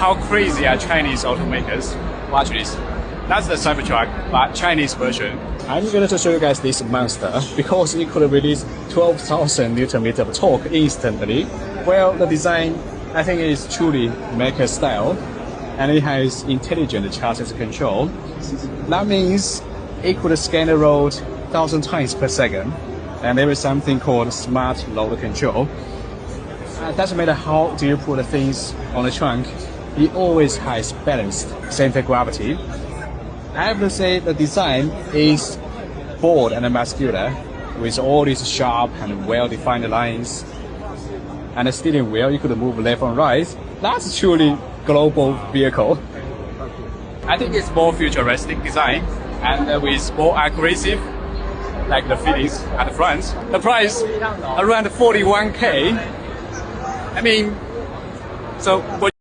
how crazy are Chinese automakers. Watch this. That's the Cybertruck, but Chinese version. I'm going to show you guys this monster because it could release 12,000 Newton meter of torque instantly. Well, the design, I think, is truly maker style, and it has intelligent chassis control. That means it could scan the road 1,000 times per second, and there is something called smart load control. It doesn't matter how do you put the things on the trunk, it always has balanced center of gravity. I have to say the design is bold and muscular with all these sharp and well-defined lines. And the steering wheel, you could move left and right. That's truly global vehicle. I think it's more futuristic design and with more aggressive, like the fittings at the front. The price around 41K. I mean, so what